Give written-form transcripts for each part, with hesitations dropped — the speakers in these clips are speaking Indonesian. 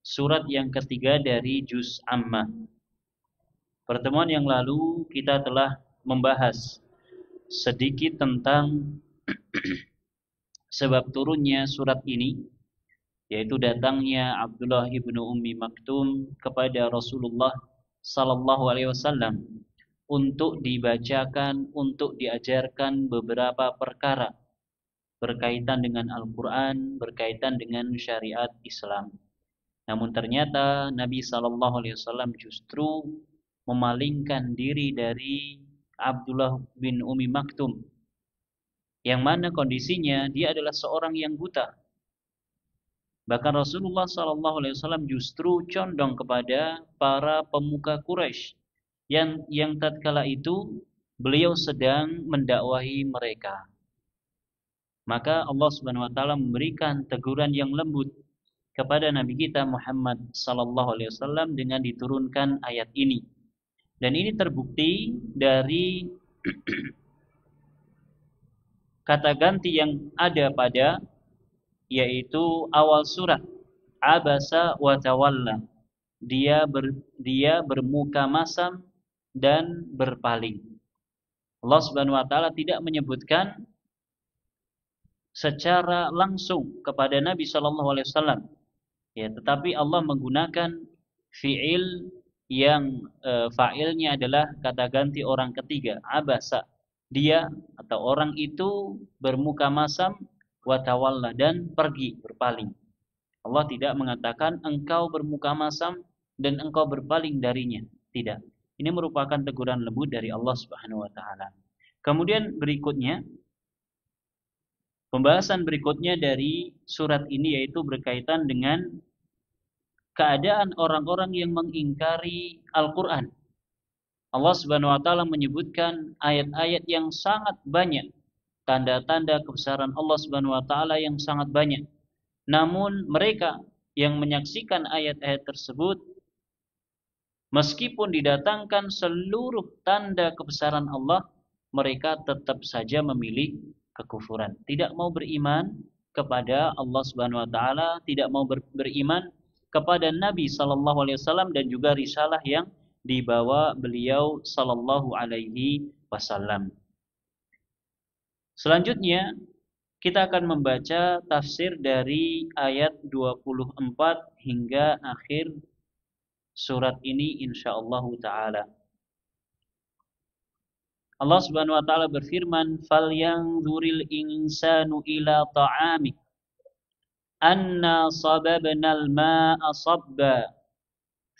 surat yang ketiga dari juz Ammah. Pertemuan yang lalu kita telah membahas sedikit tentang sebab turunnya surat ini, yaitu datangnya Abdullah ibnu Ummi Maktum kepada Rasulullah sallallahu alaihi wasallam untuk dibacakan, untuk diajarkan beberapa perkara berkaitan dengan Al-Quran, berkaitan dengan syariat Islam. Namun ternyata Nabi sallallahu alaihi wasallam justru memalingkan diri dari Abdullah bin Ummi Maktum, yang mana kondisinya dia adalah seorang yang buta. Bahkan Rasulullah sallallahu alaihi wasallam justru condong kepada para pemuka Quraisy yang tatkala itu beliau sedang mendakwahi mereka. Maka Allah Subhanahu wa taala memberikan teguran yang lembut kepada Nabi kita Muhammad sallallahu alaihi wasallam dengan diturunkan ayat ini. Dan ini terbukti dari kata ganti yang ada pada, yaitu awal surat abasa wa tawalla. Dia bermuka masam dan berpaling. Allah Subhanahu wa taala tidak menyebutkan secara langsung kepada Nabi sallallahu alaihi wasallam, ya, tetapi Allah menggunakan fiil yang fa'ilnya adalah kata ganti orang ketiga, abasa. Dia atau orang itu bermuka masam wa tawalla, dan pergi, berpaling. Allah tidak mengatakan engkau bermuka masam dan engkau berpaling darinya. Tidak. Ini merupakan teguran lembut dari Allah Subhanahu wa taala. Kemudian berikutnya, pembahasan berikutnya dari surat ini yaitu berkaitan dengan keadaan orang-orang yang mengingkari Al-Quran. Allah Subhanahu wa taala menyebutkan ayat-ayat yang sangat banyak, tanda-tanda kebesaran Allah Subhanahu wa taala yang sangat banyak. Namun mereka yang menyaksikan ayat-ayat tersebut, meskipun didatangkan seluruh tanda kebesaran Allah, mereka tetap saja memilih kekufuran. Tidak mau beriman kepada Allah Subhanahu wa taala, tidak mau beriman kepada Nabi sallallahu alaihi wasallam dan juga risalah yang dibawa beliau sallallahu alaihi wasallam. Selanjutnya kita akan membaca tafsir dari ayat 24 hingga akhir surat ini insyaallah taala. Allah Subhanahu wa taala berfirman, "Falyanzuril insanu ila ta'amik, anna sababnal ma'a sabba,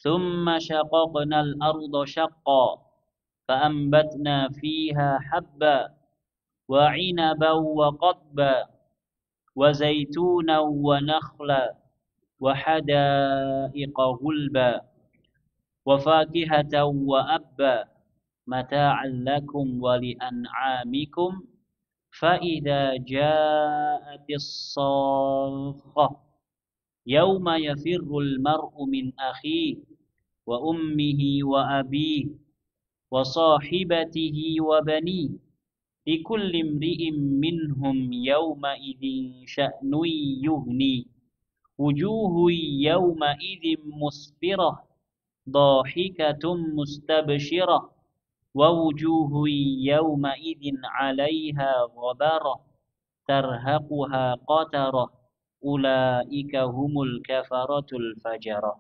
thumma shaqaqnal arda shaqqa, fa'ambatna fiha habba, wa 'inaban wa qadba, wa zaitunan wa nakhla, wa hadaiqa ghulba, wa fakihatan wa abba, mata'an lakum wa li'an'amikum, فَإِذَا جَاءَتِ الصَّاخَّةُ يَوْمَ يَفِرُّ الْمَرْءُ مِنْ أَخِيهِ وَأُمِّهِ وَأَبِيهِ وَصَاحِبَتِهِ وَبَنِيهِ لِكُلِّ امْرِئٍ مِّنْهُمْ يَوْمَئِذٍ شَأْنٌ يُغْنِيهِ وُجُوهٌ يَوْمَئِذٍ مُسْفِرَةٌ ضَاحِكَةٌ مُسْتَبْشِرَةٌ وَوُجُوهٌ يَوْمَئِذٍ عَلَيْهَا غَبَرَةٌ تَرْهَقُهَا قَتَرَةٌ أُولَئِكَ هُمُ الْكَفَرَةُ الْفَجَرَةُ.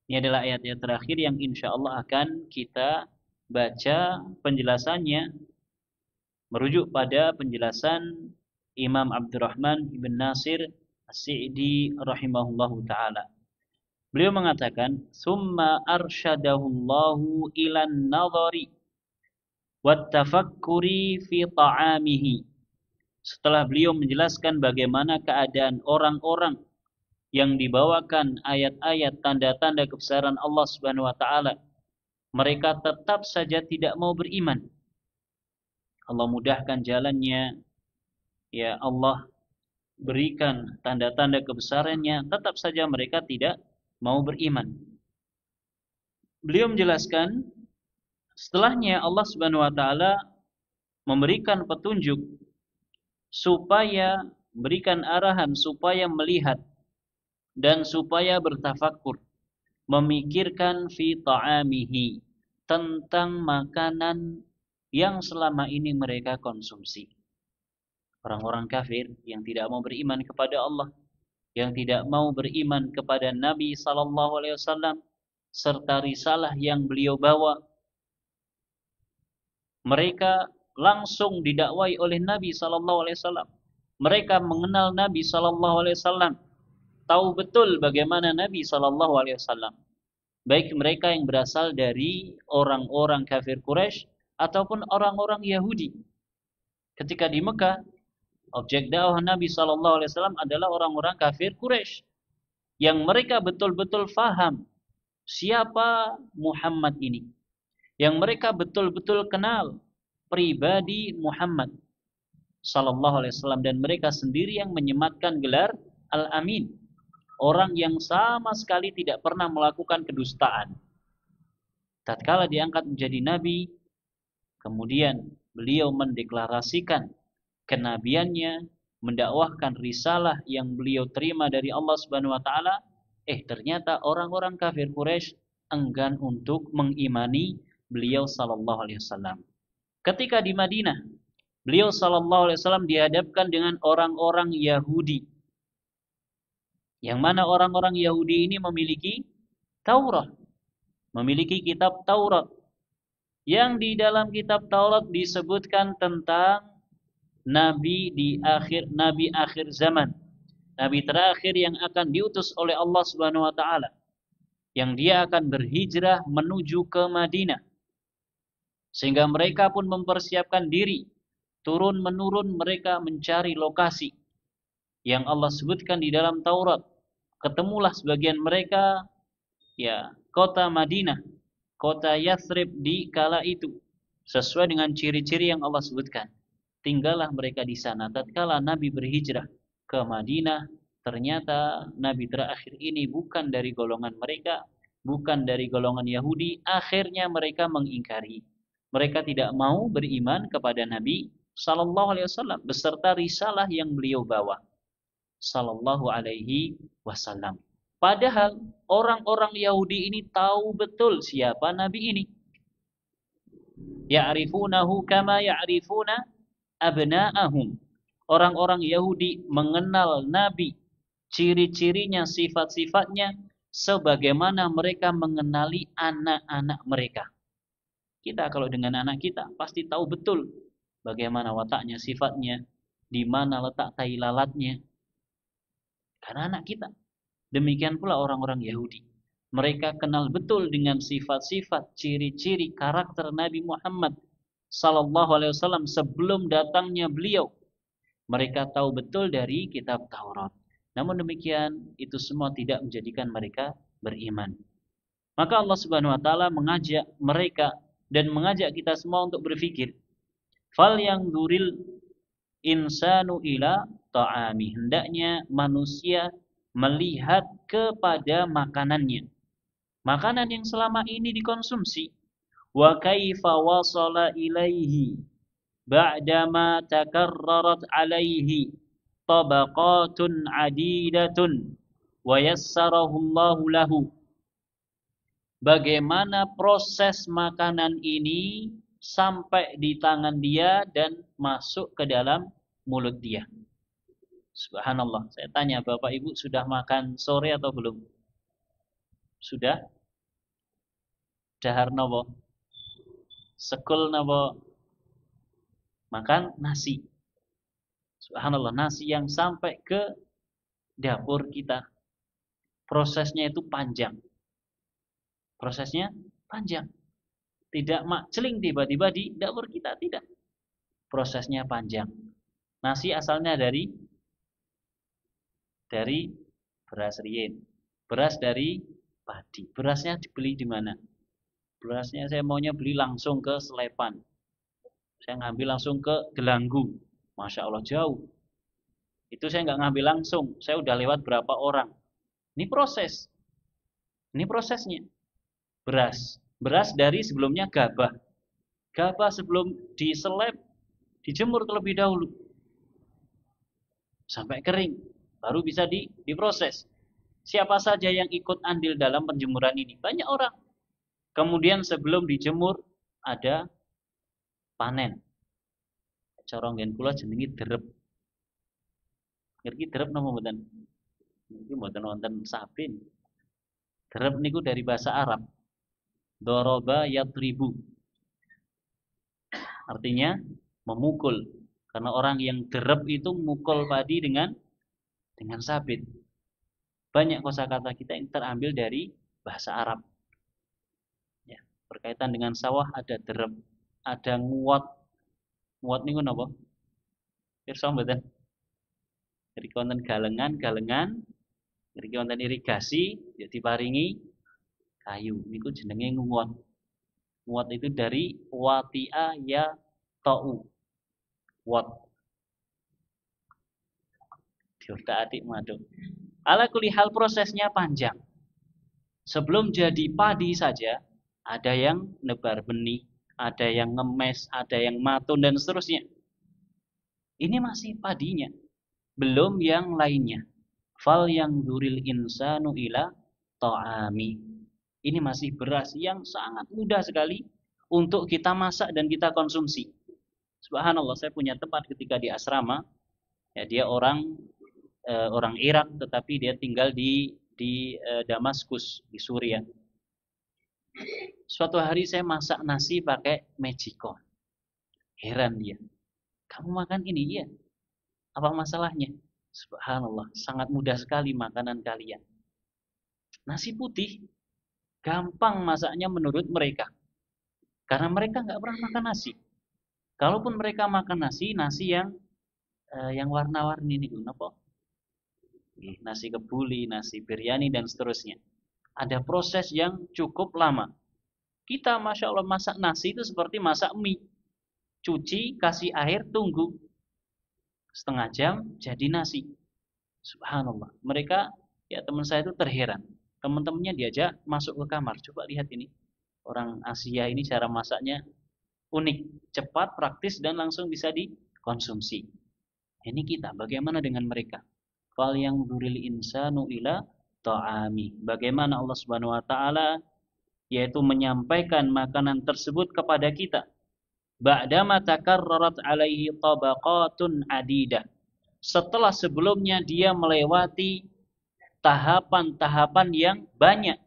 Ini adalah ayat-ayat terakhir yang insyaallah akan kita baca penjelasannya merujuk pada penjelasan Imam Abdurrahman ibn Nasir As-Sa'di rahimahullahu taala. Beliau mengatakan, "Summa arsyadahullahu ilan nadhari wat tafakkuri fi ta'amihi." Setelah beliau menjelaskan bagaimana keadaan orang-orang yang dibawakan ayat-ayat tanda-tanda kebesaran Allah Subhanahu wa taala, mereka tetap saja tidak mau beriman. Allah mudahkan jalannya, ya Allah berikan tanda-tanda kebesarannya, tetap saja mereka tidak mau beriman. Beliau menjelaskan, setelahnya Allah Subhanahu wa taala memberikan petunjuk supaya berikan arahan supaya melihat dan supaya bertafakur, memikirkan fi ta'amihi, tentang makanan yang selama ini mereka konsumsi. Orang-orang kafir yang tidak mau beriman kepada Allah, yang tidak mau beriman kepada Nabi sallallahu alaihi wasallam serta risalah yang beliau bawa, mereka langsung didakwai oleh Nabi sallallahu alaihi wasallam. Mereka mengenal Nabi sallallahu alaihi wasallam, tahu betul bagaimana Nabi sallallahu alaihi wasallam. Baik mereka yang berasal dari orang-orang kafir Quraisy ataupun orang-orang Yahudi. Ketika di Mekah, objek dakwah Nabi sallallahu alaihi wasallam adalah orang-orang kafir Quraisy yang mereka betul-betul faham siapa Muhammad ini. Yang mereka betul-betul kenal pribadi Muhammad sallallahu alaihi wasallam, dan mereka sendiri yang menyematkan gelar Al-Amin, orang yang sama sekali tidak pernah melakukan kedustaan. Tatkala diangkat menjadi nabi, kemudian beliau mendeklarasikan kenabiannya, mendakwahkan risalah yang beliau terima dari Allah Subhanahu wa taala, ternyata orang-orang kafir Quraisy enggan untuk mengimani beliau sallallahu alaihi wasallam. Ketika di Madinah, beliau sallallahu alaihi wasallam dihadapkan dengan orang-orang Yahudi. Yang mana orang-orang Yahudi ini memiliki Taurat, memiliki kitab Taurat, yang di dalam kitab Taurat disebutkan tentang nabi akhir zaman, nabi terakhir yang akan diutus oleh Allah Subhanahu wa taala, yang dia akan berhijrah menuju ke Madinah. Sehingga mereka pun mempersiapkan diri, turun menurun mereka mencari lokasi yang Allah sebutkan di dalam Taurat. Ketemulah sebagian mereka kota Madinah, kota Yathrib di kala itu, sesuai dengan ciri-ciri yang Allah sebutkan. Tinggallah mereka di sana. Tatkala Nabi berhijrah ke Madinah, ternyata Nabi terakhir ini bukan dari golongan mereka, bukan dari golongan Yahudi. Akhirnya mereka mengingkari. Mereka tidak mau beriman kepada Nabi sallallahu alaihi wasallam beserta risalah yang beliau bawa sallallahu alaihi wasallam. Padahal orang-orang Yahudi ini tahu betul siapa Nabi ini. Ya'rifunahu kama ya'rifuna abna'ahum. Orang-orang Yahudi mengenal Nabi, ciri-cirinya, sifat-sifatnya, sebagaimana mereka mengenali anak-anak mereka. Kita kalau dengan anak kita pasti tahu betul bagaimana wataknya, sifatnya, di mana letak tai lalatnya. Karena anak kita. Demikian pula orang-orang Yahudi. Mereka kenal betul dengan sifat-sifat, ciri-ciri karakter Nabi Muhammad sallallahu alaihi wasallam sebelum datangnya beliau. Mereka tahu betul dari kitab Taurat. Namun demikian, itu semua tidak menjadikan mereka beriman. Maka Allah Subhanahu wa taala mengajak mereka dan mengajak kita semua untuk berpikir. Fal yang duril insanu ila ta'ami. Hendaknya manusia melihat kepada makanannya. Makanan yang selama ini dikonsumsi. Wa kaifa wasala ilaihi ba'dama takarrarat alaihi tabaqatun adidatun wa yassarahu Allahu lahu. Bagaimana proses makanan ini sampai di tangan dia dan masuk ke dalam mulut dia. Subhanallah. Saya tanya Bapak Ibu, sudah makan sore atau belum? Sudah? Dahar napa? Sekul napa? Makan nasi. Subhanallah, nasi yang sampai ke dapur kita. Prosesnya itu panjang. Prosesnya panjang. Tidak makceling tiba-tiba di dapur kita, tidak. Prosesnya panjang. Nasi asalnya dari beras rien. Beras dari padi. Berasnya dibeli di mana? Berasnya saya maunya beli langsung ke Slepan. Saya ngambil langsung ke Delanggu. Masya Allah jauh. Itu saya nggak ngambil langsung. Saya udah lewat berapa orang. Ini proses. Ini prosesnya. Beras dari sebelumnya gabah. Gabah sebelum diseleb, dijemur terlebih dahulu. Sampai kering. Baru bisa diproses. Siapa saja yang ikut andil dalam penjemuran ini? Banyak orang. Kemudian sebelum dijemur ada panen. Cara nggen kula jenenge derep. Ngerti derep napa mboten? Niki mboten wonten sabin. Derep niku dari bahasa Arab. Doroba yatribu. Artinya memukul. Karena orang yang derep itu mukul padi dengan sabit. Banyak kosakata kita yang terambil dari bahasa Arab. Ya, berkaitan dengan sawah ada derep, ada nguwat. Nguwat niku napa? Pirsa mboten? Jadi konten galengan, jadi konten irigasi, ya diparingi kayu. Niku jenenge nguwat. Nguwat itu dari wati'a ya ta'u. Wat. Diurta adik maduk. Ala kuli hal prosesnya panjang. Sebelum jadi padi saja, ada yang nebar benih, ada yang ngemes, ada yang matun, dan seterusnya. Ini masih padinya. Belum yang lainnya. Fal yang duril insanu ila ta'ami. Ini masih beras yang sangat mudah sekali untuk kita masak dan kita konsumsi. Subhanallah, saya punya tempat ketika di asrama. Ya, dia orang Irak, tetapi dia tinggal di Damaskus, di Suriah. Suatu hari saya masak nasi pakai magicon. Heran dia. Kamu makan ini? Iya. Apa masalahnya? Subhanallah, sangat mudah sekali makanan kalian. Nasi putih, gampang masaknya menurut mereka. Karena mereka nggak pernah makan nasi. Kalaupun mereka makan nasi yang warna-warni nih, apa? Nasi kebuli, nasi biryani, dan seterusnya. Ada proses yang cukup lama. Kita Masya Allah masak nasi itu seperti masak mie. Cuci, kasih air, tunggu. Setengah jam jadi nasi. Subhanallah. Mereka, ya teman saya itu terheran. Teman-temannya diajak masuk ke kamar. Coba lihat ini. Orang Asia ini cara masaknya unik. Cepat, praktis, dan langsung bisa dikonsumsi. Ini kita. Bagaimana dengan mereka? Fal yang duril insanu ila ta'ami. Bagaimana Allah Subhanahu wa taala yaitu menyampaikan makanan tersebut kepada kita. Ba'dama takarrarat alaihi tabaqatun adidah. Setelah sebelumnya dia melewati tahapan-tahapan yang banyak.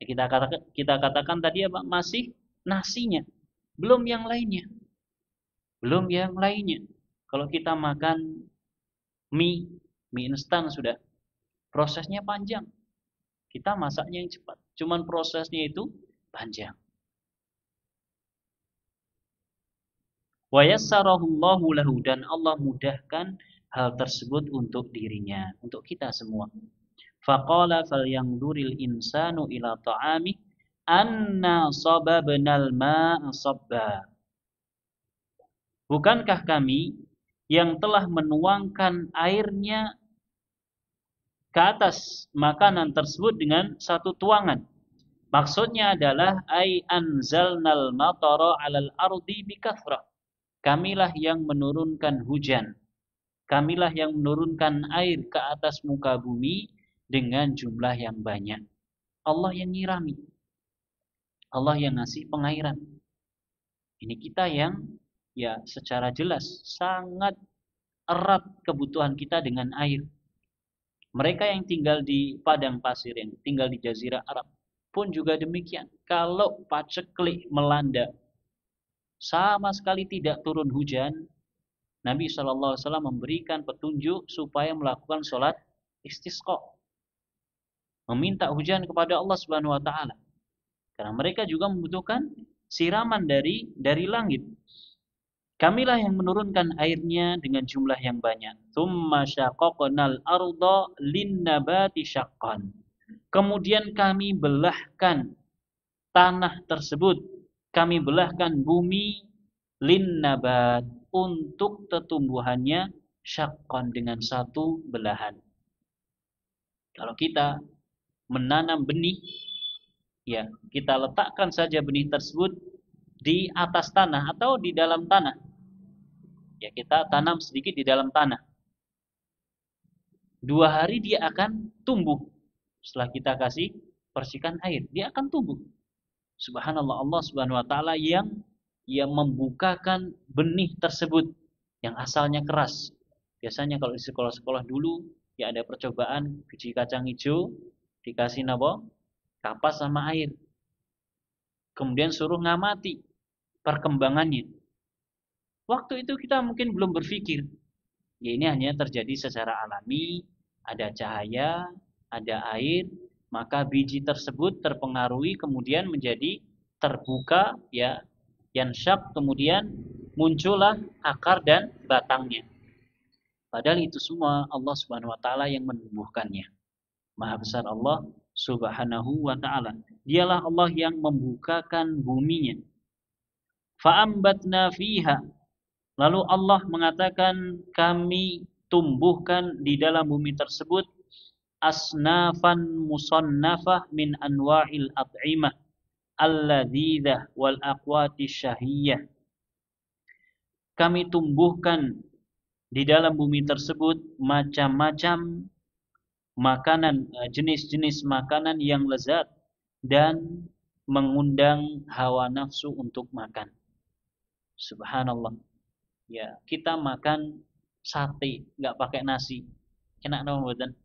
Kita katakan tadi apa? Masih nasinya, belum yang lainnya. Belum yang lainnya. Kalau kita makan mie instan sudah prosesnya panjang. Kita masaknya yang cepat. Cuman prosesnya itu panjang. Wa yassarahullahu lahu, dan Allah mudahkan hal tersebut untuk dirinya, untuk kita semua. Faqala falyanzuril insanu ila ta'amih anna sababnal ma'a sabba. Bukankah kami yang telah menuangkan airnya ke atas makanan tersebut dengan satu tuangan? Maksudnya adalah ai anzalnal matara 'alal ardi bikathrah. Kamilah yang menurunkan hujan. Kamilah yang menurunkan air ke atas muka bumi dengan jumlah yang banyak. Allah yang nyirami. Allah yang ngasih pengairan. Ini kita yang ya secara jelas sangat erat kebutuhan kita dengan air. Mereka yang tinggal di padang pasir, yang tinggal di Jazirah Arab pun juga demikian. Kalau paceklik melanda, sama sekali tidak turun hujan, Nabi SAW memberikan petunjuk supaya melakukan sholat istisqa, meminta hujan kepada Allah Subhanahu Wa Taala, karena mereka juga membutuhkan siraman dari langit. Kamilah yang menurunkan airnya dengan jumlah yang banyak. Tsumma syaqaqnal arda linnabati syaqqan. Kemudian kami belahkan tanah tersebut, kami belahkan bumi linnabat, untuk tumbuhannya syaqqan, dengan satu belahan. Kalau kita menanam benih, ya kita letakkan saja benih tersebut di atas tanah atau di dalam tanah. Ya kita tanam sedikit di dalam tanah. 2 hari dia akan tumbuh. Setelah kita kasih percikan air, dia akan tumbuh. Subhanallah, Allah Subhanahu wa taala yang membukakan benih tersebut yang asalnya keras. Biasanya kalau di sekolah-sekolah dulu ya ada percobaan biji kacang hijau dikasih apa? Kapas sama air. Kemudian suruh ngamati perkembangannya. Waktu itu kita mungkin belum berpikir, ya ini hanya terjadi secara alami, ada cahaya, ada air, maka biji tersebut terpengaruhi kemudian menjadi terbuka ya, yansyak, kemudian muncullah akar dan batangnya. Padahal itu semua Allah Subhanahu wa taala yang menumbuhkannya. Maha besar Allah Subhanahu wa taala. Dialah Allah yang membukakan buminya. Fa'ambatna fiha. Lalu Allah mengatakan kami tumbuhkan di dalam bumi tersebut asnafan musannafah min anwa'il at'imah alladhidah wal aqwati syahiyah. Kami tumbuhkan di dalam bumi tersebut macam-macam makanan, jenis-jenis makanan yang lezat dan mengundang hawa nafsu untuk makan. Subhanallah. Ya, kita makan sate nggak pakai nasi. Enak dong mboten?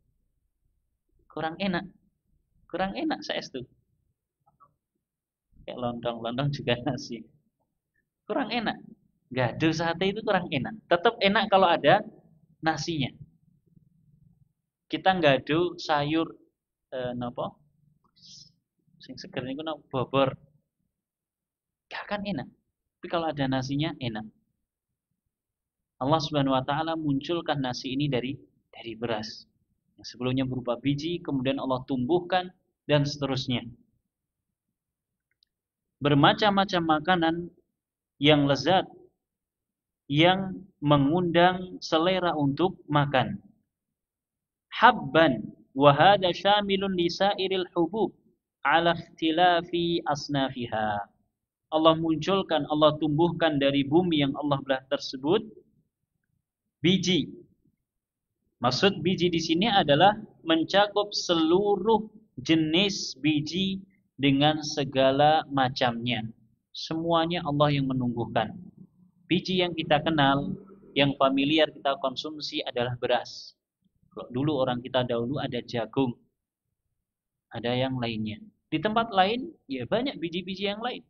Kurang enak. Kurang enak saestu. Kayak lontong juga nasi. Kurang enak. Gado sate itu kurang enak. Tetap enak kalau ada nasinya. Kita gado sayur napa? Sing seger niku napa bobor. Gak akan enak. Tapi kalau ada nasinya enak. Allah Subhanahu wa taala munculkan nasi ini dari beras. Yang sebelumnya berupa biji, kemudian Allah tumbuhkan dan seterusnya. Bermacam-macam makanan yang lezat yang mengundang selera untuk makan. Habban wa hada syamilun li sairil hubub ala ikhtilafi asnafiha. Allah munculkan, Allah tumbuhkan dari bumi yang Allah belah tersebut biji. Maksud biji di sini adalah mencakup seluruh jenis biji dengan segala macamnya. Semuanya Allah yang menumbuhkan. Biji yang kita kenal, yang familiar kita konsumsi adalah beras. Kalau dulu orang kita dahulu ada jagung, ada yang lainnya. Di tempat lain, ya banyak biji-biji yang lain.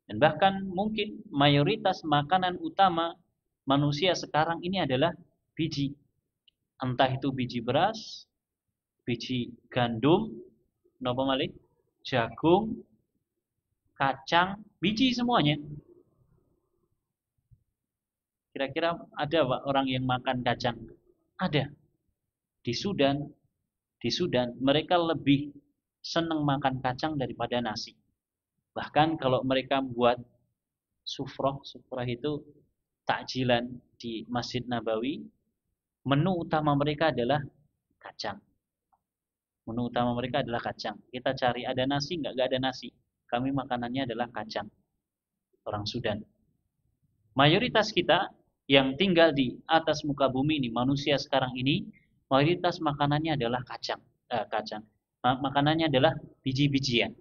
Dan bahkan mungkin mayoritas makanan utama manusia sekarang ini adalah biji. Entah itu biji beras, biji gandum, napa malih? Jagung, kacang, biji semuanya. Kira-kira ada Pak orang yang makan kacang? Ada. Di Sudan mereka lebih senang makan kacang daripada nasi. Bahkan kalau mereka buat sufrah itu takjilan di Masjid Nabawi, menu utama mereka adalah kacang. Menu utama mereka adalah kacang. Kita cari ada nasi, enggak ada nasi. Kami makanannya adalah kacang. Orang Sudan. Mayoritas kita yang tinggal di atas muka bumi ini, manusia sekarang ini, mayoritas makanannya adalah kacang. Makanannya adalah biji-bijian.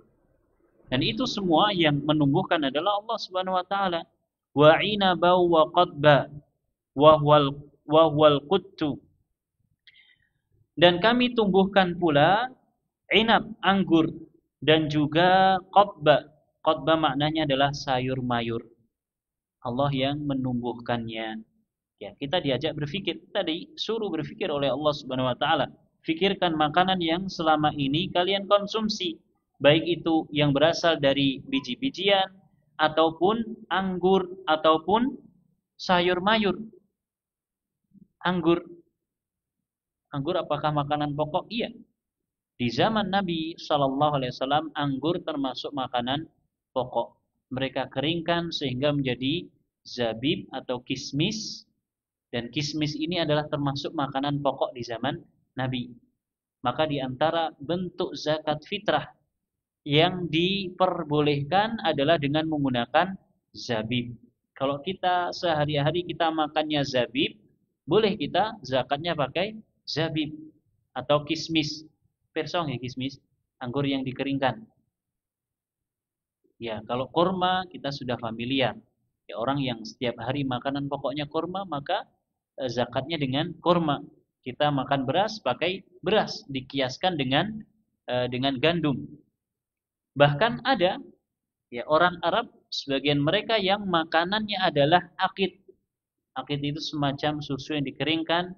Dan itu semua yang menumbuhkan adalah Allah Subhanahu wa taala. Wa inaba wa qadba wa huwal quttu. Dan kami tumbuhkan pula inab, anggur, dan juga qadba. Qadba maknanya adalah sayur mayur. Allah yang menumbuhkannya. Ya, kita diajak berpikir, tadi suruh berpikir oleh Allah Subhanahu wa taala. Fikirkan makanan yang selama ini kalian konsumsi, baik itu yang berasal dari biji-bijian ataupun anggur ataupun sayur mayur. Anggur apakah makanan pokok? Iya. Di zaman Nabi Shallallahu Alaihi Wasallam anggur termasuk makanan pokok. Mereka keringkan sehingga menjadi zabib atau kismis, dan kismis ini adalah termasuk makanan pokok di zaman Nabi. Maka di antara bentuk zakat fitrah yang diperbolehkan adalah dengan menggunakan zabib. Kalau kita sehari-hari kita makannya zabib, boleh kita zakatnya pakai zabib atau kismis. Persong ya kismis, anggur yang dikeringkan. Ya, kalau kurma kita sudah familiar. Ya, orang yang setiap hari makanan pokoknya kurma, maka zakatnya dengan kurma. Kita makan beras pakai beras, dikiaskan dengan gandum. Bahkan ada ya orang Arab sebagian mereka yang makanannya adalah akid. Akid itu semacam susu yang dikeringkan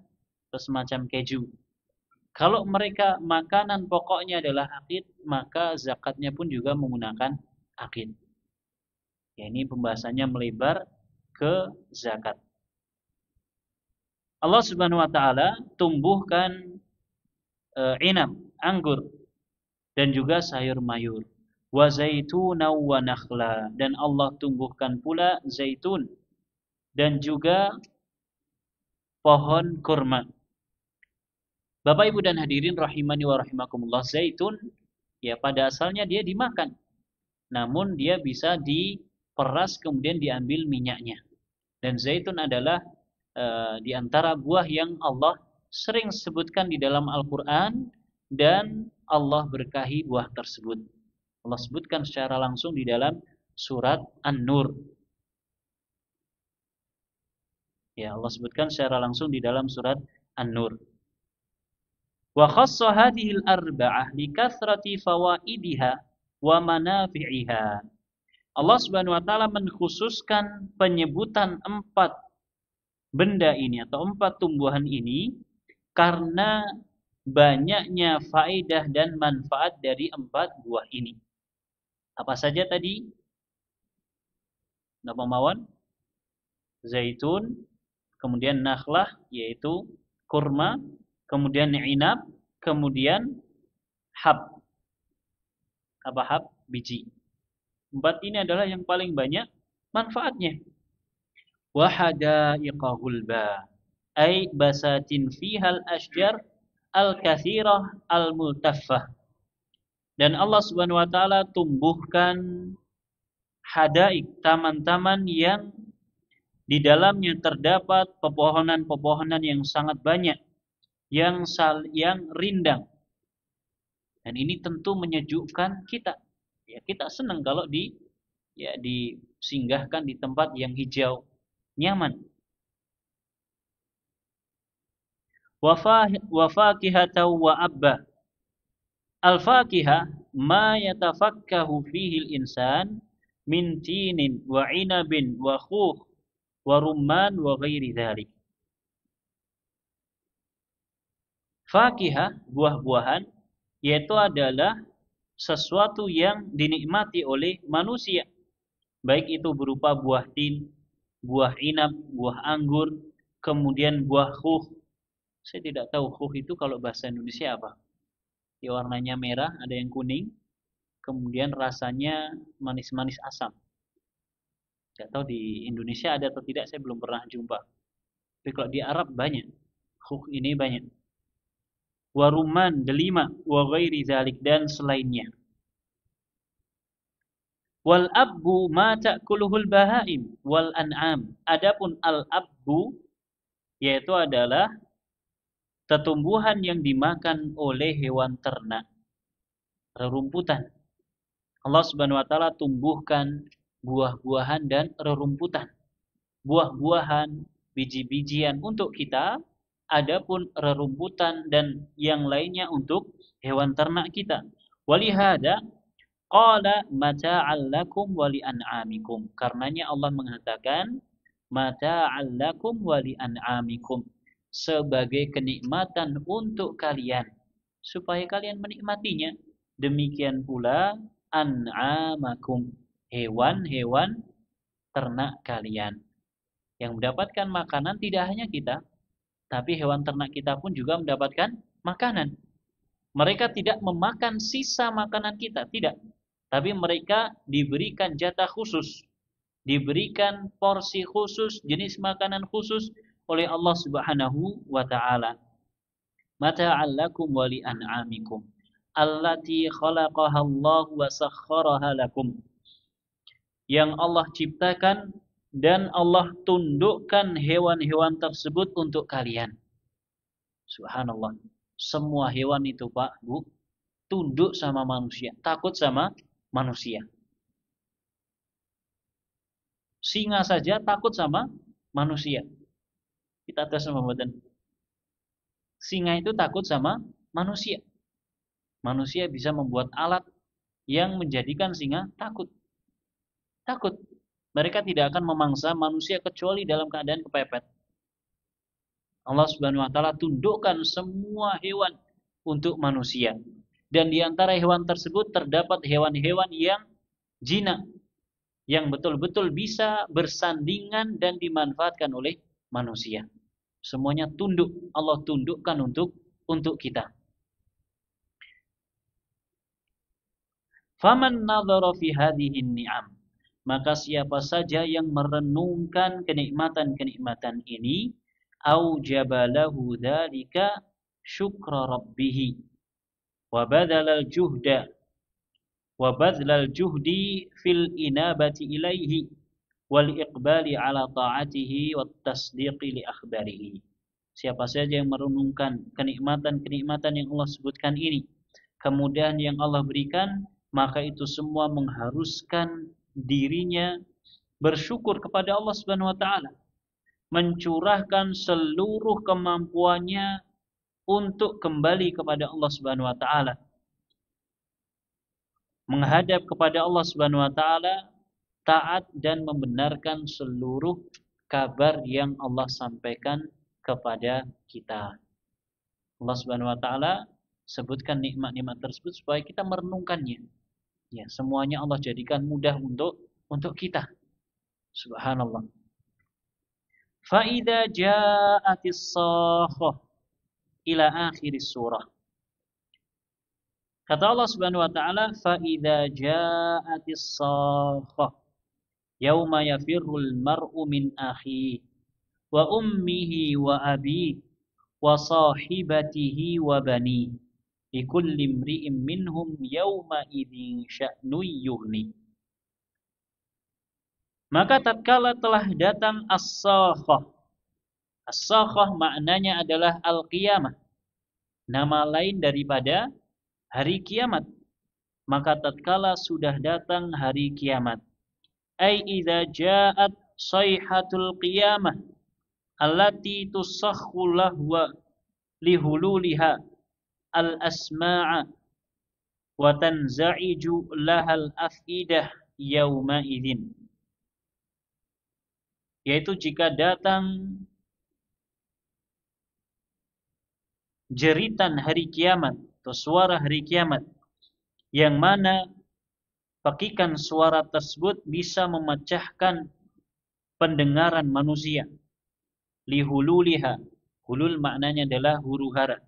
atau semacam keju. Kalau mereka makanan pokoknya adalah akid, maka zakatnya pun juga menggunakan akid. Ya, ini pembahasannya melebar ke zakat. Allah Subhanahu wa taala tumbuhkan inab, anggur dan juga sayur mayur. Wa zaituna wa nakhla, dan Allah tumbuhkan pula zaitun dan juga pohon kurma. Bapak Ibu dan hadirin rahimani wa rahimakumullah, zaitun ya pada asalnya dia dimakan. Namun dia bisa diperas kemudian diambil minyaknya. Dan zaitun adalah di antara buah yang Allah sering sebutkan di dalam Al-Qur'an dan Allah berkahi buah tersebut. Allah sebutkan secara langsung di dalam surat An-Nur. Ya, Allah sebutkan secara langsung di dalam surat An-Nur. Wa khassa hadhihi al-arba'ah li kathrati fawaidiha wa manafi'iha. Allah Subhanahu wa taala mengkhususkan penyebutan 4 benda ini atau 4 tumbuhan ini karena banyaknya faedah dan manfaat dari 4 buah ini. Apa saja tadi? Napa mawon? Zaitun, kemudian nakhlah yaitu kurma, kemudian inab, kemudian hab. Apa hab? Biji. 4 ini adalah yang paling banyak manfaatnya. Wa hadaiqa gulba, ay basatin fihal ashjar al-kathirah al-multaffah. Dan Allah Subhanahu wa taala tumbuhkan hadaik, taman-taman yang di dalamnya terdapat pepohonan-pepohonan yang sangat banyak, yang rindang. Dan ini tentu menyejukkan kita. Ya, kita senang kalau disinggahkan di tempat yang hijau, nyaman. Wa fakihatan wa abba. Al-fakihah ma yatafakkahu fihi al-insan min tinin wa inabin wa khukh wa rumman wa ghairi dzalik. Fakihah, buah-buahan, yaitu adalah sesuatu yang dinikmati oleh manusia. Baik itu berupa buah tin, buah inab, buah anggur, kemudian buah khukh. Saya tidak tahu khukh itu kalau bahasa Indonesia apa. Di warnanya merah, ada yang kuning, kemudian rasanya manis-manis asam. Tidak tahu di Indonesia ada atau tidak, saya belum pernah jumpa. Tapi kalau di Arab banyak, khukh ini banyak. Waruman, delima, wa ghairi dzalik, dan selainnya. Wal abbu ma ta'kuluhul bahaim wal an'am. Adapun al abbu yaitu adalah tumbuhan yang dimakan oleh hewan ternak, rerumputan. Allah Subhanahu wa taala tumbuhkan buah-buahan dan rerumputan. Buah-buahan, biji-bijian untuk kita, adapun rerumputan dan yang lainnya untuk hewan ternak kita. Walihada qala mata'al lakum wa li'an'amikum. Karenanya Allah mengatakan mata'al lakum wa li'an'amikum, sebagai kenikmatan untuk kalian supaya kalian menikmatinya. Demikian pula an'amakum, hewan-hewan ternak kalian. Yang mendapatkan makanan tidak hanya kita, tapi hewan ternak kita pun juga mendapatkan makanan. Mereka tidak memakan sisa makanan kita, tidak. Tapi mereka diberikan jatah khusus, diberikan porsi khusus, jenis makanan khusus oleh Allah Subhanahu wa taala. Mata'al lakum wa li'an'amikum allati khalaqaha Allah wa sakhkharaha lakum. Yang Allah ciptakan dan Allah tundukkan hewan-hewan tersebut untuk kalian. Subhanallah. Semua hewan itu, Pak, Bu, tunduk sama manusia, takut sama manusia. Singa saja takut sama manusia. Kita tes sama badan. Singa itu takut sama manusia. Manusia bisa membuat alat yang menjadikan singa takut. Takut. Mereka tidak akan memangsa manusia kecuali dalam keadaan kepepet. Allah Subhanahu wa taala tundukkan semua hewan untuk manusia. Dan di antara hewan tersebut terdapat hewan-hewan yang jinak, yang betul-betul bisa bersandingan dan dimanfaatkan oleh manusia. Semuanya tunduk, Allah tundukkan untuk kita. Faman nadhara fi hadhihi ni'am, maka siapa saja yang merenungkan kenikmatan-kenikmatan ini, aujaba lahu dzalika syukra rabbih wa badalal juhda wa badlal juhdi fil inabati ilaihi wal iqbali ala ta'atihi wat tasdiqi li akhbarihi. Siapa saja yang merenungkan kenikmatan-kenikmatan yang Allah sebutkan ini, kemudian yang Allah berikan, maka itu semua mengharuskan dirinya bersyukur kepada Allah Subhanahu wa taala, mencurahkan seluruh kemampuannya untuk kembali kepada Allah Subhanahu wa taala, menghadap kepada Allah Subhanahu wa taala, taat dan membenarkan seluruh kabar yang Allah sampaikan kepada kita. Allah Subhanahu wa taala sebutkan nikmat-nikmat tersebut supaya kita merenungkannya. Ya, semuanya Allah jadikan mudah untuk kita. Subhanallah. Fa idza ja'atis sakhah ila akhir surah. Kata Allah Subhanahu wa taala, fa idza ja'atis sakhah yauma yafirrul mar'u min akhihi wa ummihi wa abihi wa sahibatihi wa bani likulli imri'in minhum yauma idzin sya'nun yughni. Maka tatkala telah datang as-sakhah. As-sakhah maknanya adalah al-qiyamah, nama lain daripada hari kiamat. Maka tatkala sudah datang hari kiamat, ai idza ja'at sayhatul qiyamah allati tusakhu lahu lihululiha al-asma'a wa tanza'iju lahal afidah yauma idzin. Yaitu jika datang jeritan hari kiamat atau suara hari kiamat, yang mana pakikan suara tersebut bisa memecahkan pendengaran manusia. Lihululiha, hulul maknanya adalah huru-hara.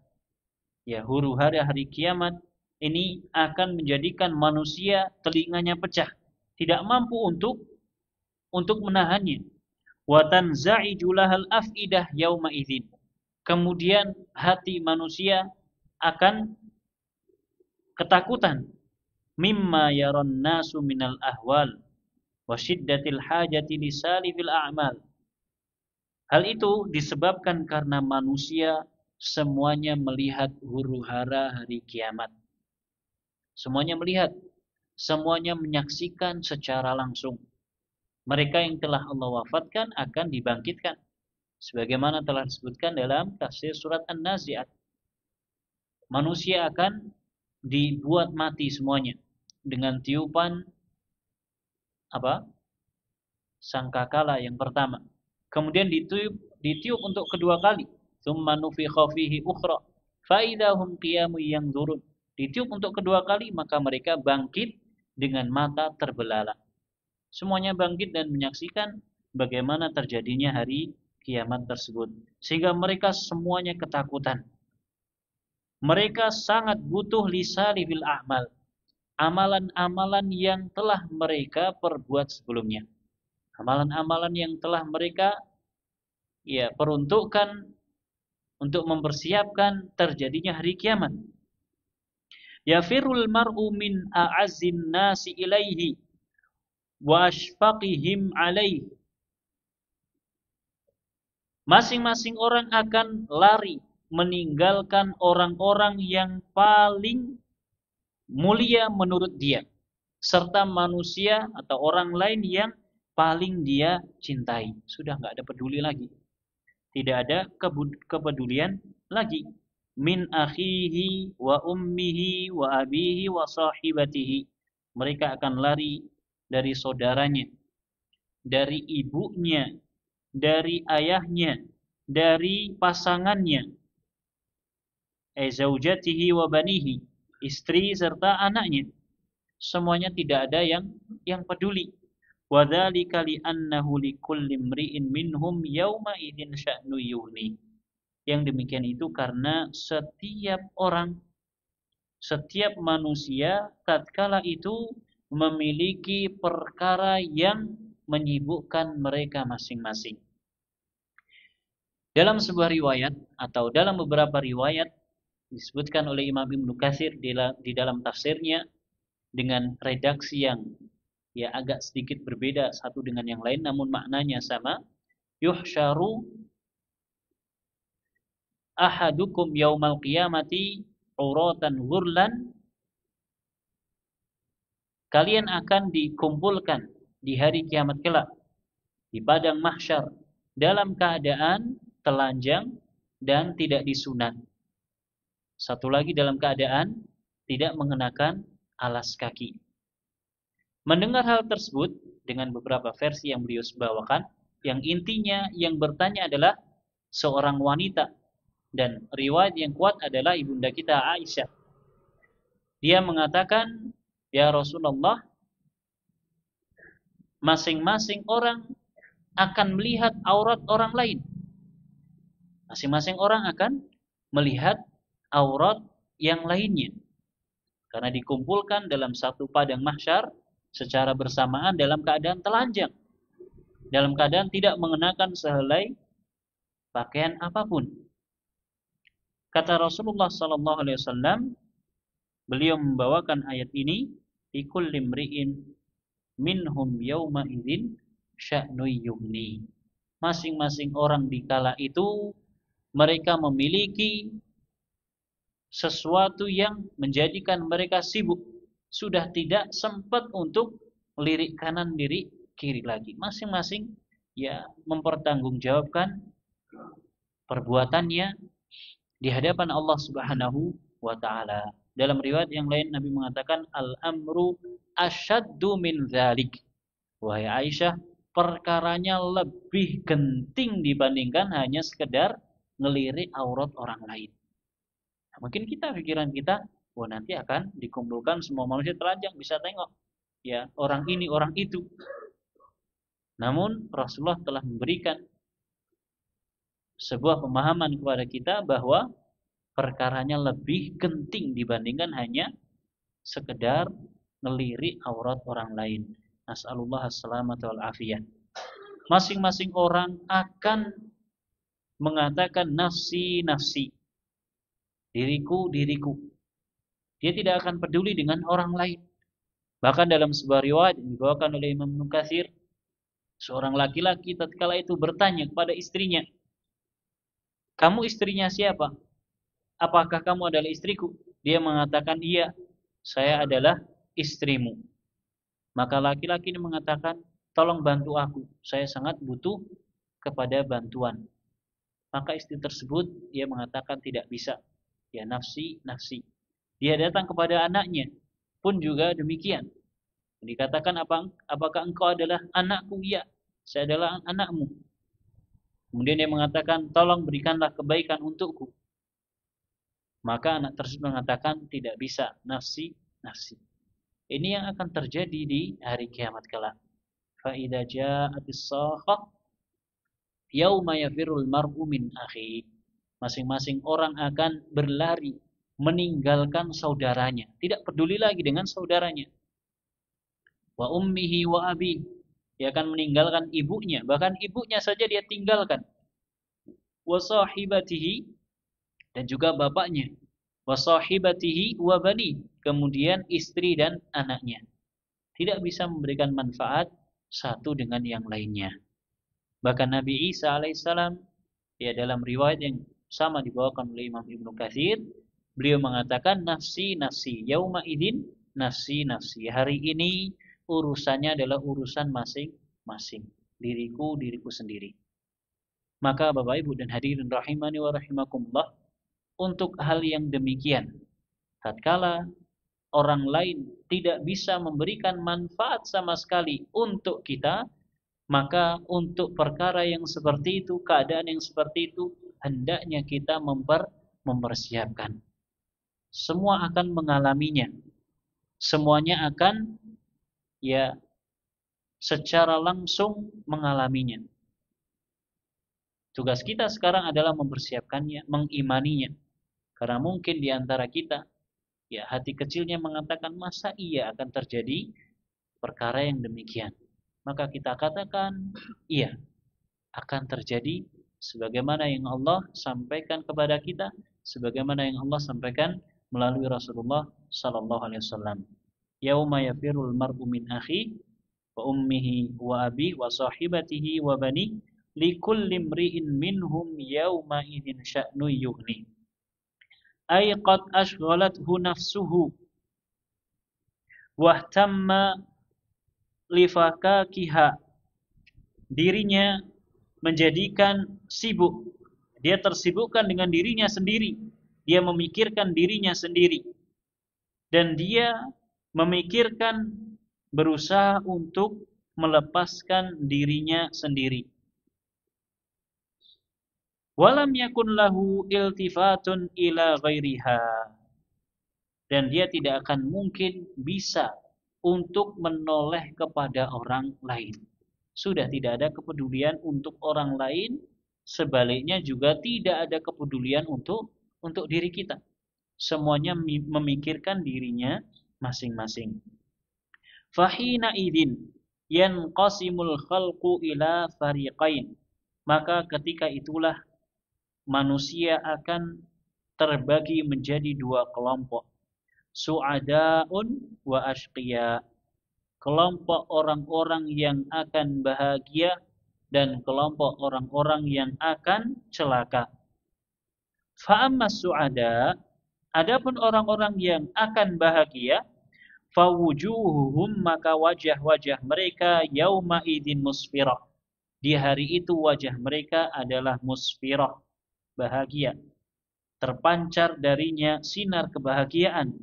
Ya, huru-hara hari kiamat ini akan menjadikan manusia telinganya pecah, tidak mampu untuk menahannya. Wa tanza'iju lahal afidah yauma idzin. Kemudian hati manusia akan ketakutan mimma yaran nasu minal ahwal wa syiddatil hajati lisalifil a'mal. Hal itu disebabkan karena manusia semuanya melihat huru-hara hari kiamat. Semuanya melihat, semuanya menyaksikan secara langsung. Mereka yang telah Allah wafatkan akan dibangkitkan, sebagaimana telah disebutkan dalam tafsir surat An-Nazi'at. Manusia akan dibuat mati semuanya dengan tiupan sangkakala yang pertama. Kemudian ditiup untuk kedua kali. Tsumma nufikha fihi ukhra fa idahum qiyamun yanzurun. Ditiup untuk kedua kali, maka mereka bangkit dengan mata terbelalak. Semuanya bangkit dan menyaksikan bagaimana terjadinya hari kiamat tersebut. Sehingga mereka semuanya ketakutan. Mereka sangat butuh lisalifil a'mal, amalan-amalan yang telah mereka perbuat sebelumnya. Amalan-amalan yang telah mereka peruntukkan untuk mempersiapkan terjadinya hari kiamat. Yafirul mar'u min a'azzin nasi ilaihi wa ashfaqihim alaihi. Masing-masing orang akan lari meninggalkan orang-orang yang paling mulia menurut dia, serta manusia atau orang lain yang paling dia cintai. Sudah nggak ada peduli lagi. Tidak ada kepedulian lagi. Min akhihi wa ummihi wa abihi wa sahibatihi. Mereka akan lari dari saudaranya, dari ibunya, dari ayahnya, dari pasangannya, zaujatihi wa banihi, istri serta anaknya. Semuanya tidak ada yang peduli. Wadzalika li'annahu likulli imri'in minhum yauma idzin sya'nu yughni. Yang demikian itu karena setiap orang, setiap manusia tatkala itu memiliki perkara yang menyibukkan mereka masing-masing. Dalam sebuah riwayat atau dalam beberapa riwayat disebutkan oleh Imam Ibnu Katsir di dalam tafsirnya dengan redaksi yang ya agak sedikit berbeda satu dengan yang lain namun maknanya sama. Yuhsyaru ahadukum yaumal qiyamati uratan ghurlan. Kalian akan dikumpulkan di hari kiamat kelak di padang mahsyar dalam keadaan telanjang dan tidak disunat. Satu lagi dalam keadaan tidak mengenakan alas kaki. Mendengar hal tersebut dengan beberapa versi yang beliau bawakan, yang intinya yang bertanya adalah seorang wanita dan riwayat yang kuat adalah ibunda kita Aisyah. Dia mengatakan, "Ya Rasulullah, masing-masing orang akan melihat aurat orang lain. Masing-masing orang akan melihat aurat yang lainnya. Karena dikumpulkan dalam satu padang mahsyar secara bersamaan dalam keadaan telanjang. Dalam keadaan tidak mengenakan sehelai pakaian apapun." Kata Rasulullah sallallahu alaihi wasallam, beliau membawakan ayat ini, "Ikul limri'in minhum yauma idzin sya'nu yughni." Masing-masing orang di kala itu mereka memiliki sesuatu yang menjadikan mereka sibuk, sudah tidak sempat untuk lirik kanan lirik kiri lagi. Masing-masing ya mempertanggungjawabkan perbuatannya di hadapan Allah Subhanahu wa taala. Dalam riwayat yang lain Nabi mengatakan al-amru asyaddu min dzalik. Wahai Aisyah, perkaranya lebih genting dibandingkan hanya sekedar ngelirik aurat orang lain. Nah, mungkin pikiran kita, wah nanti akan dikumpulkan semua manusia telanjang bisa tengok ya orang ini orang itu. Namun Rasulullah telah memberikan sebuah pemahaman kepada kita bahwa perkaranya lebih genting dibandingkan hanya sekedar ngelirik aurat orang lain. Nas'alullah as-salamata wal afiyah. Masing-masing orang akan mengatakan nafsi, nafsi. Diriku, diriku. Dia tidak akan peduli dengan orang lain. Bahkan dalam sebuah riwayat yang dibawakan oleh Imam Ibnu Katsir, seorang laki-laki tatkala itu bertanya kepada istrinya, "Kamu istrinya siapa? Apakah kamu adalah istriku?" Dia mengatakan, "Iya, saya adalah istrimu." Maka laki-laki ini mengatakan, "Tolong bantu aku, saya sangat butuh kepada bantuan." Maka istri tersebut dia mengatakan tidak bisa. Ya nafsi, nafsi. Dia datang kepada anaknya pun juga demikian. Dikatakan, apakah engkau adalah anakku? Ya, saya adalah anakmu. Kemudian dia mengatakan, "Tolong berikanlah kebaikan untukku." Maka anak tersebut mengatakan, "Tidak bisa, nafsi, nafsi." Ini yang akan terjadi di hari kiamat kelak. Fa idza ja'atis sakhah yauma yafirul mar'u min akhi. Masing-masing orang akan berlari meninggalkan saudaranya, tidak peduli lagi dengan saudaranya. Wa ummihi wa abi. Dia akan meninggalkan ibunya, bahkan ibunya saja dia tinggalkan. Wa sahibatihi, dan juga bapaknya. Wa sahibatihi wa bani, kemudian istri dan anaknya. Tidak bisa memberikan manfaat satu dengan yang lainnya. Bahkan Nabi Isa alaihissalam, ya dalam riwayat yang sama dibawakan oleh Imam Ibnu Katsir, Beliau mengatakan nafsi nafsi, yauma idin nafsi nafsi. Hari ini urusannya adalah urusan masing-masing. Diriku sendiri. Maka Bapak Ibu dan hadirin rahimani wa rahimakumullah, untuk hal yang demikian, tatkala orang lain tidak bisa memberikan manfaat sama sekali untuk kita, maka untuk perkara yang seperti itu, keadaan yang seperti itu, hendaknya kita mempersiapkan. Semua akan mengalaminya. Semuanya akan secara langsung mengalaminya. Tugas kita sekarang adalah mempersiapkannya, mengimaninya. Karena mungkin di antara kita, hati kecilnya mengatakan, masa iya akan terjadi perkara yang demikian. Maka kita katakan, iya, akan terjadi sebagaimana yang Allah sampaikan kepada kita, sebagaimana yang Allah sampaikan melalui Rasulullah sallallahu alaihi wasallam. Yauma yafirul mar'u min akhi wa ummihi wa abi wa sahibatihi wa bani likulli imri'in minhum yauma idzin sya'nu yughni. Ay qad ashghalathu nafsuhu wahtamma lifakakiha. Dirinya menjadikan sibuk. Dia tersibukkan dengan dirinya sendiri. Dia memikirkan dirinya sendiri. Dan dia memikirkan, berusaha untuk melepaskan dirinya sendiri. Walam yakun lahu iltifatun ila ghairiha. Dan dia tidak akan mungkin bisa untuk menoleh kepada orang lain. Sudah tidak ada kepedulian untuk orang lain, sebaliknya juga tidak ada kepedulian untuk diri kita. Semuanya memikirkan dirinya masing-masing. Fahina idin yanqasimul khalqu ila fariqain. Maka ketika itulah manusia akan terbagi menjadi dua kelompok. Su'adaun wa ashqiya. Kelompok orang-orang yang akan bahagia dan kelompok orang-orang yang akan celaka. Fa'amma su'ada, adapun orang-orang yang akan bahagia, fawujuhuhum, maka wajah-wajah mereka yauma idin musfirah. Di hari itu wajah mereka adalah musfirah, bahagia. Terpancar darinya sinar kebahagiaan.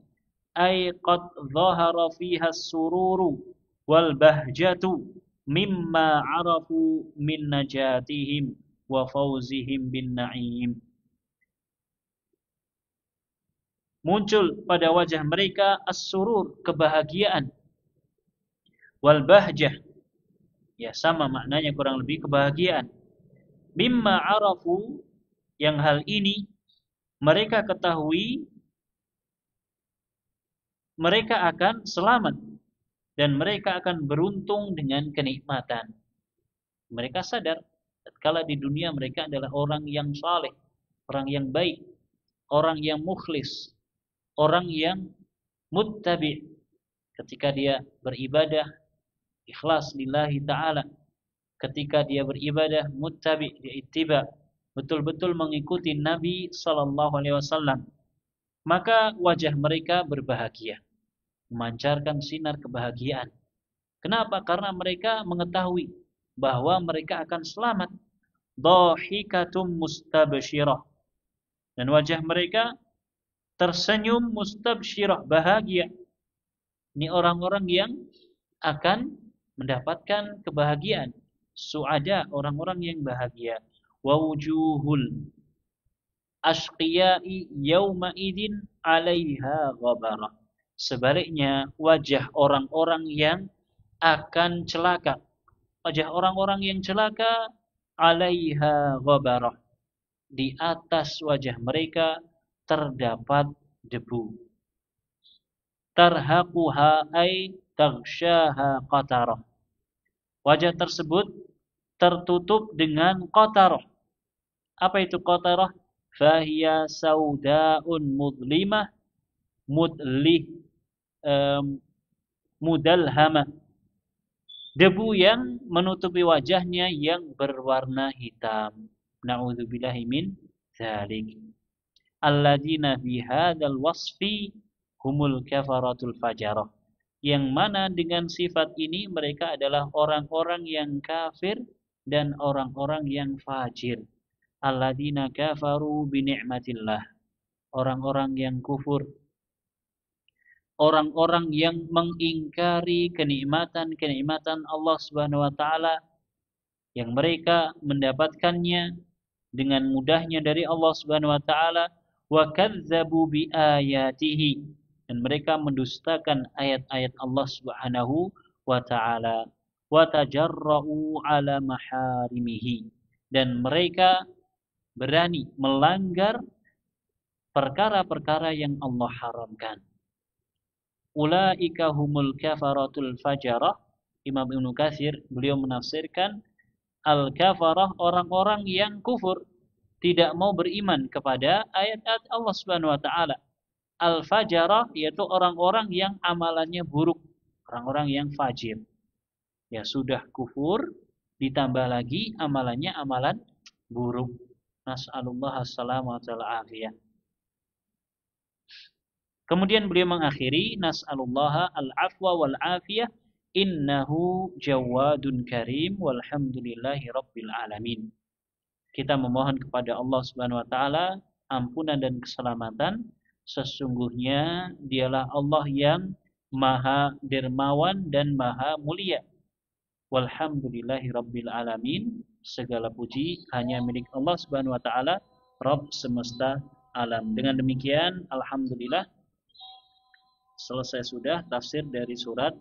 Ay qad dhahara fiha as-sururu wal bahjatu mimma arafu min najatihim wa fawzihim bin na'im. Muncul pada wajah mereka as-surur, kebahagiaan, wal bahjah, sama maknanya kurang lebih kebahagiaan. Mimma arafu, yang hal ini mereka ketahui, mereka akan selamat dan mereka akan beruntung dengan kenikmatan. Mereka sadar kalau di dunia mereka adalah orang yang saleh, orang yang baik, orang yang mukhlis, orang yang muttabi'. Ketika dia beribadah ikhlas lillahi ta'ala, ketika dia beribadah muttabi', dia ittiba', betul-betul mengikuti Nabi sallallahu alaihi wasallam, maka wajah mereka berbahagia, memancarkan sinar kebahagiaan. Kenapa? Karena mereka mengetahui bahwa mereka akan selamat. Dhahikatum mustabsyirah. Dan wajah mereka tersenyum mustabsyirah, bahagia. Ini orang-orang yang akan mendapatkan kebahagiaan. Su'ada, orang-orang yang bahagia. Wa wujuhul ashqiyai yauma idin 'alaiha ghabarah. Sebaliknya wajah orang-orang yang akan celaka, wajah orang-orang yang celaka 'alaiha ghabarah, di atas wajah mereka terdapat debu. Tarhaquha ay taghshaha qatarah. Wajah tersebut tertutup dengan qatarah. Apa itu qatarah? Fahiya saudaun mudlimah mudalhamah. Debu yang menutupi wajahnya yang berwarna hitam. Na'udzubillahi min dzalik. alladzina fi hadzal wasfi humul kafaratul fajarah. Yang mana dengan sifat ini mereka adalah orang-orang yang kafir dan orang-orang yang fajir. Alladzina kafaru bi ni'matillah. Orang-orang yang kufur, orang-orang yang mengingkari kenikmatan-kenikmatan Allah Subhanahu wa taala yang mereka mendapatkannya dengan mudahnya dari Allah Subhanahu wa taala, wa kadzdzabu bi ayatihi, dan mereka mendustakan ayat-ayat Allah Subhanahu wa taala, wa tajarra'u ala maharimihi, dan mereka berani melanggar perkara-perkara yang Allah haramkan. Ulaika humul kafaratul fajarah. Imam Ibnu Katsir beliau menafsirkan al-kafarah orang-orang yang kufur, tidak mau beriman kepada ayat-ayat Allah Subhanahu wa taala. Al-fajarah yaitu orang-orang yang amalannya buruk, orang-orang yang fajir. Ya sudah kufur ditambah lagi amalannya amalan buruk. Nas'alullah as-salamata wal afiyah. Kemudian beliau mengakhiri nas'alullaha al-afwa wal afiyah innahu jawadun karim walhamdulillahi rabbil alamin. Kita memohon kepada Allah Subhanahu wa taala ampunan dan keselamatan, sesungguhnya dialah Allah yang maha dermawan dan maha mulia. Walhamdulillahi rabbil alamin. Segala puji hanya milik Allah Subhanahu wa taala, Rabb semesta alam. Dengan demikian alhamdulillah selesai sudah tafsir dari surat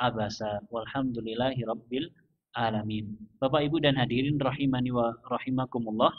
Abasa. Walhamdulillahi rabbil alamin. Bapak Ibu dan hadirin rahimani wa rahimakumullah.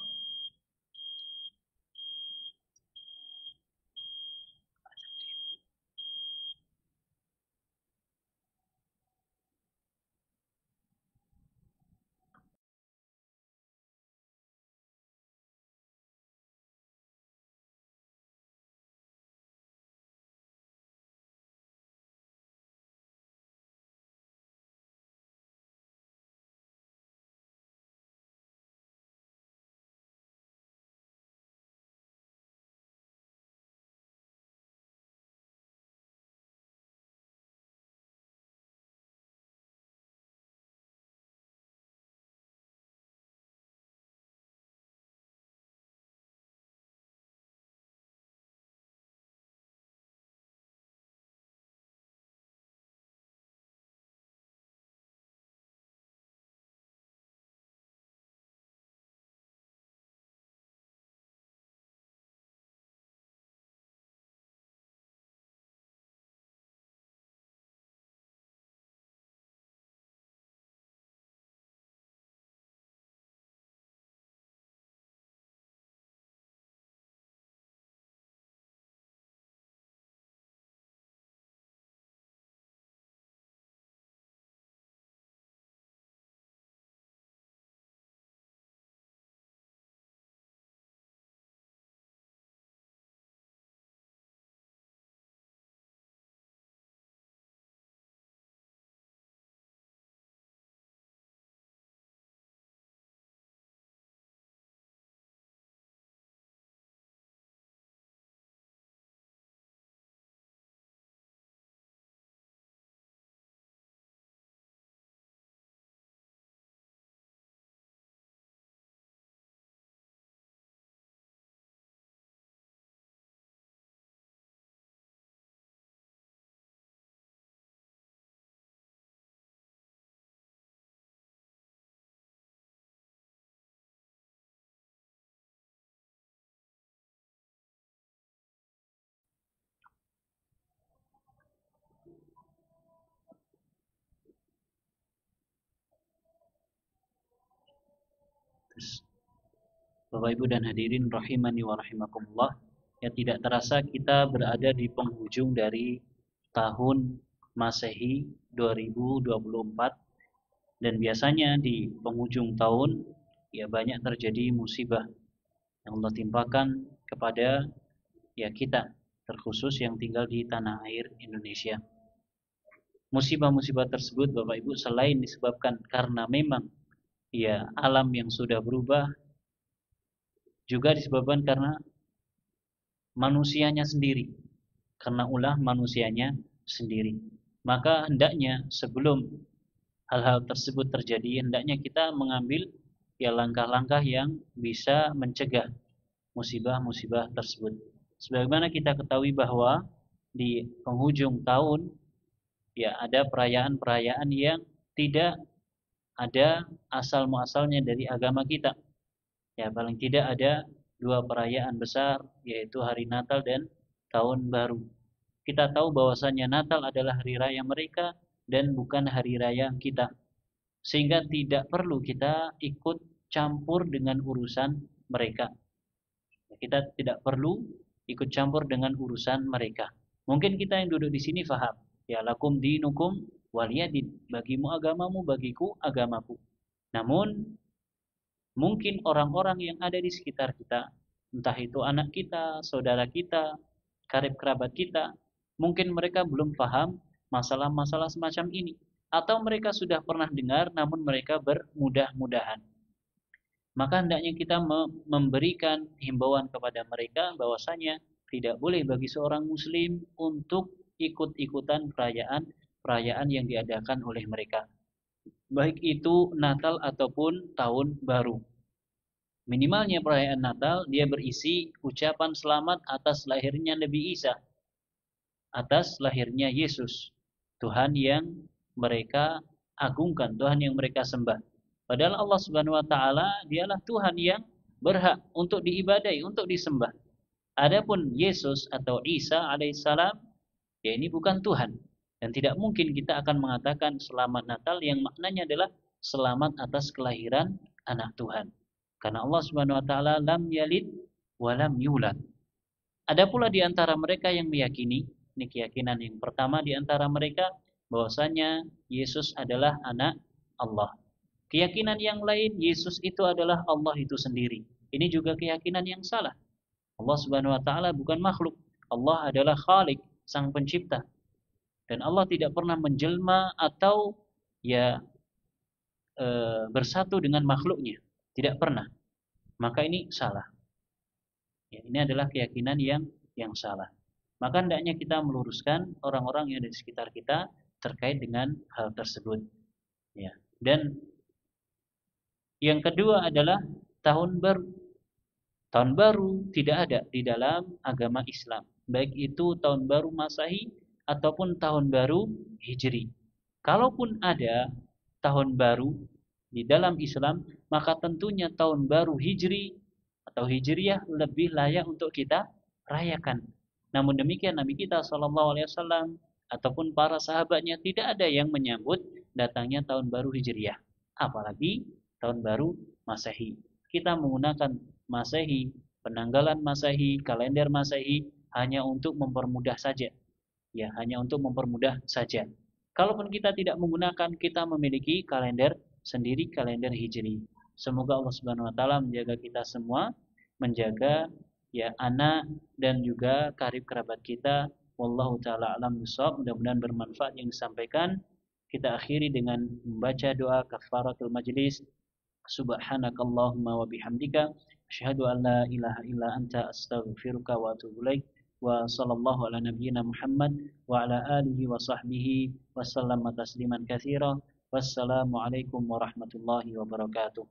Bapak Ibu dan hadirin rahimani wa rahimakumullah. Ya, tidak terasa kita berada di penghujung dari tahun Masehi 2024, dan biasanya di penghujung tahun ya banyak terjadi musibah yang Allah timpakan kepada ya kita, terkhusus yang tinggal di tanah air Indonesia. Musibah-musibah tersebut Bapak Ibu selain disebabkan karena memang ya alam yang sudah berubah, juga disebabkan karena manusianya sendiri, karena ulah manusianya sendiri. Maka hendaknya sebelum hal-hal tersebut terjadi, hendaknya kita mengambil ya langkah-langkah yang bisa mencegah musibah-musibah tersebut. Sebagaimana kita ketahui bahwa di penghujung tahun ya ada perayaan-perayaan yang tidak ada asal muasalnya dari agama kita. Ya, paling tidak ada dua perayaan besar, yaitu hari Natal dan Tahun Baru. Kita tahu bahwasanya Natal adalah hari raya mereka dan bukan hari raya kita. Sehingga tidak perlu kita ikut campur dengan urusan mereka. Kita tidak perlu ikut campur dengan urusan mereka. Mungkin kita yang duduk di sini faham. Ya, lakum dinukum waliyadin. Bagimu agamamu, bagiku agamaku. Namun mungkin orang-orang yang ada di sekitar kita, entah itu anak kita, saudara kita, karib kerabat kita, mungkin mereka belum paham masalah-masalah semacam ini. Atau mereka sudah pernah dengar namun mereka bermudah-mudahan. Maka hendaknya kita memberikan himbauan kepada mereka bahwasanya tidak boleh bagi seorang muslim untuk ikut-ikutan perayaan yang diadakan oleh mereka. Baik itu Natal ataupun Tahun Baru. Minimalnya perayaan Natal dia berisi ucapan selamat atas lahirnya Nabi Isa, atas lahirnya Yesus, Tuhan yang mereka agungkan, Tuhan yang mereka sembah. Padahal Allah Subhanahu wa taala dialah Tuhan yang berhak untuk diibadai, untuk disembah. Adapun Yesus atau Isa alaihissalam, ya ini bukan Tuhan. Dan tidak mungkin kita akan mengatakan selamat Natal yang maknanya adalah selamat atas kelahiran anak Tuhan. Karena Allah Subhanahu wa taala lam yalid wa lam yulad. Ada pula di antara mereka yang meyakini, ini keyakinan yang pertama di antara mereka, bahwasanya Yesus adalah anak Allah. Keyakinan yang lain, Yesus itu adalah Allah itu sendiri. Ini juga keyakinan yang salah. Allah Subhanahu wa taala bukan makhluk. Allah adalah Khalik, sang pencipta. Dan Allah tidak pernah menjelma atau ya bersatu dengan makhluknya. Tidak pernah. Maka ini salah. Ya, ini adalah keyakinan yang salah. Maka hendaknya kita meluruskan orang-orang yang ada di sekitar kita terkait dengan hal tersebut. Ya. Dan yang kedua adalah tahun baru. Tahun baru tidak ada di dalam agama Islam. Baik itu tahun baru Masehi ataupun tahun baru Hijri. Kalaupun ada tahun baru di dalam Islam, maka tentunya tahun baru Hijri atau Hijriyah lebih layak untuk kita rayakan. Namun demikian Nabi kita SAW ataupun para sahabatnya tidak ada yang menyambut datangnya tahun baru Hijriyah. Apalagi tahun baru Masehi. Kita menggunakan Masehi, penanggalan Masehi, kalender Masehi hanya untuk mempermudah saja. Ya, hanya untuk mempermudah saja. Kalaupun kita tidak menggunakan, kita memiliki kalender sendiri, kalender Hijri. Semoga Allah Subhanahu wa taala menjaga kita semua, menjaga ya anak dan juga karib kerabat kita. Wallahu taala alam bissawab. Mudah-mudahan bermanfaat yang disampaikan. Kita akhiri dengan membaca doa kafaratul majlis. Subhanakallahumma wa bihamdika asyhadu an la ilaha illa anta astaghfiruka wa atubu ilaik. Wa sallallahu ala nabiyyina Muhammad wa ala alihi wa sahbihi wa sallama tasliman katsira. Wassalamualaikum warahmatullahi wabarakatuh.